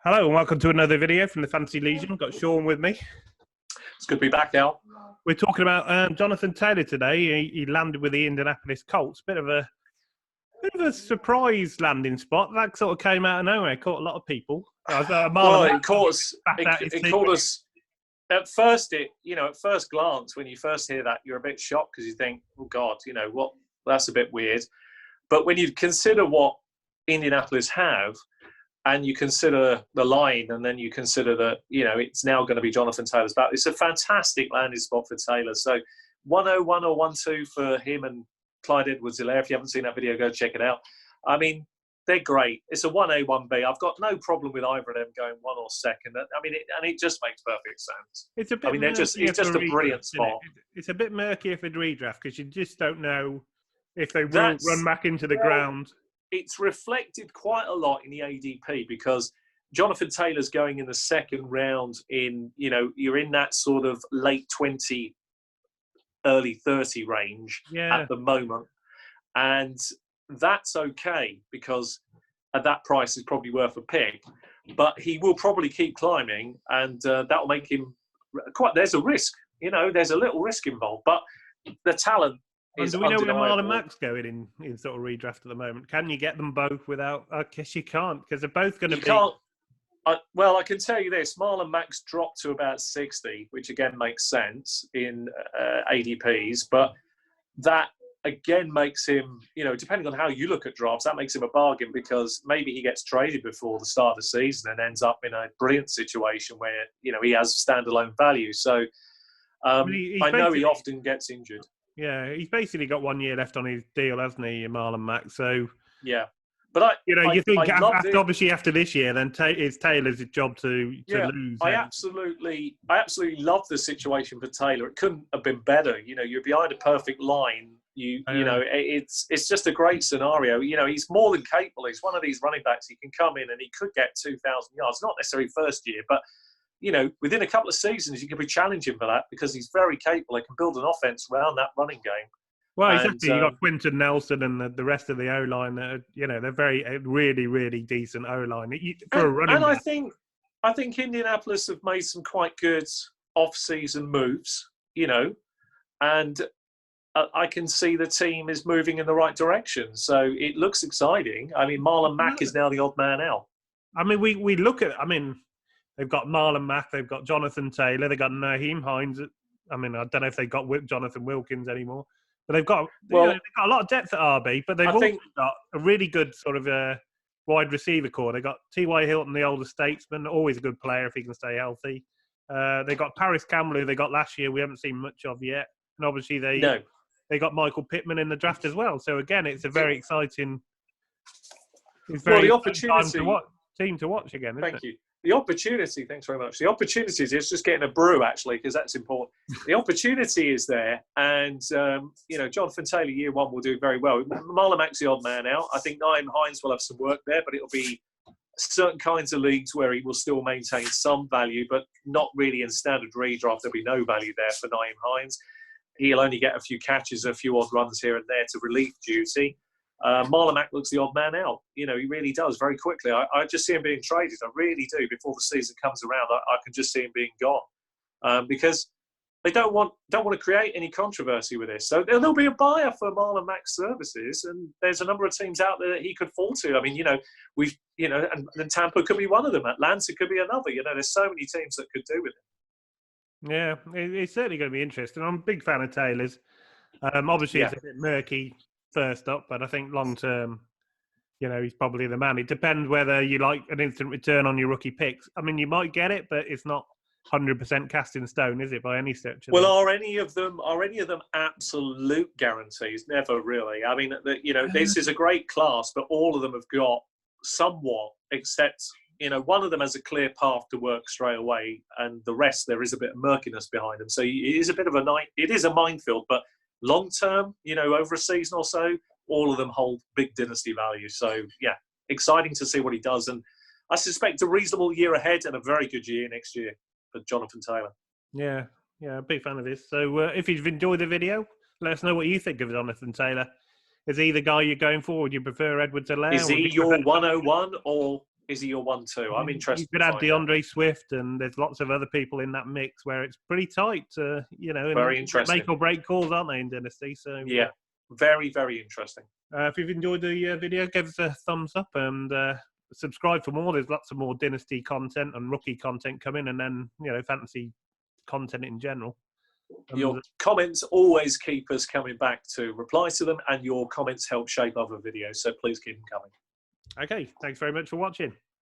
Hello and welcome to another video from the Fantasy Legion. Got Sean with me. It's good to be back, Al. We're talking about Jonathan Taylor today. He landed with the Indianapolis Colts. Bit of a surprise landing spot. That sort of came out of nowhere. Caught a lot of people. Well, it caught us. It caught us at first. At first glance, when you first hear that, you're a bit shocked because you think, "Oh God, what? That's a bit weird." But when you consider what Indianapolis have, and you consider the line, and then you consider that, it's now going to be Jonathan Taylor's battle. It's a fantastic landing spot for Taylor. So 101 or 1-2 for him and Clyde Edwards-Helaire. If you haven't seen that video, go check it out. I mean, they're great. It's a 1A, 1B. I've got no problem with either of them going one or second. I mean, it just makes perfect sense. It's a bit. It's just a brilliant spot. It's a bit murky for redraft because you just don't know if they will run back into the ground. It's reflected quite a lot in the ADP because Jonathan Taylor's going in the second round you're in that sort of late 20, early 30 range at the moment. And that's okay because at that price is probably worth a pick. But he will probably keep climbing and that'll make him there's a risk. There's a little risk involved. But the talent is do we know where undeniable. Marlon Mack's going in sort of redraft at the moment? Can you get them both without? I guess you can't because they're both going to be. Can't. I can tell you this: Marlon Mack's dropped to about 60, which again makes sense in ADPs. But that again makes him, depending on how you look at drafts, that makes him a bargain because maybe he gets traded before the start of the season and ends up in a brilliant situation where he has standalone value. So I know he often gets injured. Yeah, he's basically got 1 year left on his deal, hasn't he, Marlon Mack? So yeah, but you think obviously after this year, then it's Taylor's job to lose. I absolutely love the situation for Taylor. It couldn't have been better. You're behind a perfect line. It's just a great scenario. He's more than capable. He's one of these running backs. He can come in and he could get 2,000 yards. Not necessarily first year, but within a couple of seasons, you could be challenging for that because he's very capable. They can build an offense around that running game. Well, exactly. You've got Quinton Nelson and the rest of the O-line. They're really, really decent O-line for a running back. I think Indianapolis have made some quite good off-season moves, and I can see the team is moving in the right direction. So it looks exciting. I mean, Marlon Mack is now the odd man out. I mean, we look at. I mean, they've got Marlon Mack, they've got Jonathan Taylor, they've got Naheem Hines. I mean, I don't know if they've got Jonathan Wilkins anymore, but they've got a lot of depth at RB. But they've also got a really good sort of wide receiver core. They got T.Y. Hilton, the older statesman, always a good player if he can stay healthy. They got Paris Campbell, who they got last year. We haven't seen much of yet, and obviously they got Michael Pittman in the draft as well. So again, it's a very exciting. It's very the opportunity team to watch again. Thank you. The opportunity, thanks very much. The opportunity is just getting a brew, actually, because that's important. The opportunity is there. And, Jonathan Taylor, year one, will do very well. Marlon Mack's the odd man out. I think Naheem Hines will have some work there, but it'll be certain kinds of leagues where he will still maintain some value, but not really in standard redraft. There'll be no value there for Naheem Hines. He'll only get a few catches, a few odd runs here and there to relief duty. Marlon Mack looks the odd man out. He really does very quickly. I just see him being traded. I really do. Before the season comes around, I can just see him being gone because they don't want to create any controversy with this. So there'll be a buyer for Marlon Mack's services, and there's a number of teams out there that he could fall to. I mean, and Tampa could be one of them. Atlanta could be another. There's so many teams that could do with him. Yeah, it's certainly going to be interesting. I'm a big fan of Taylor's. Obviously, it's a bit murky first up, but I think long term, he's probably the man. It depends whether you like an instant return on your rookie picks. I mean, you might get it, but it's not 100% cast in stone, is it, by any stretch? Well, are any of them absolute guarantees? Never really. I mean, this is a great class, but all of them have got somewhat, except one of them has a clear path to work straight away, and the rest there is a bit of murkiness behind them. So it is a bit of it is a minefield, but long term, over a season or so, all of them hold big dynasty value. So, yeah, exciting to see what he does. And I suspect a reasonable year ahead and a very good year next year for Jonathan Taylor. Yeah, big fan of this. So if you've enjoyed the video, let us know what you think of Jonathan Taylor. Is he the guy you're going for? Would you prefer Edwards-Helaire? Is he your 101 or Is he your 1-2? I'm interested. You could add DeAndre Swift, and there's lots of other people in that mix where it's pretty tight. You know, very interesting. Make or break calls, aren't they, in Dynasty? So yeah, very, very interesting. If you've enjoyed the video, give us a thumbs up and subscribe for more. There's lots of more Dynasty content and rookie content coming, and then fantasy content in general. Your comments always keep us coming back to reply to them, and your comments help shape other videos. So please keep them coming. Okay, thanks very much for watching.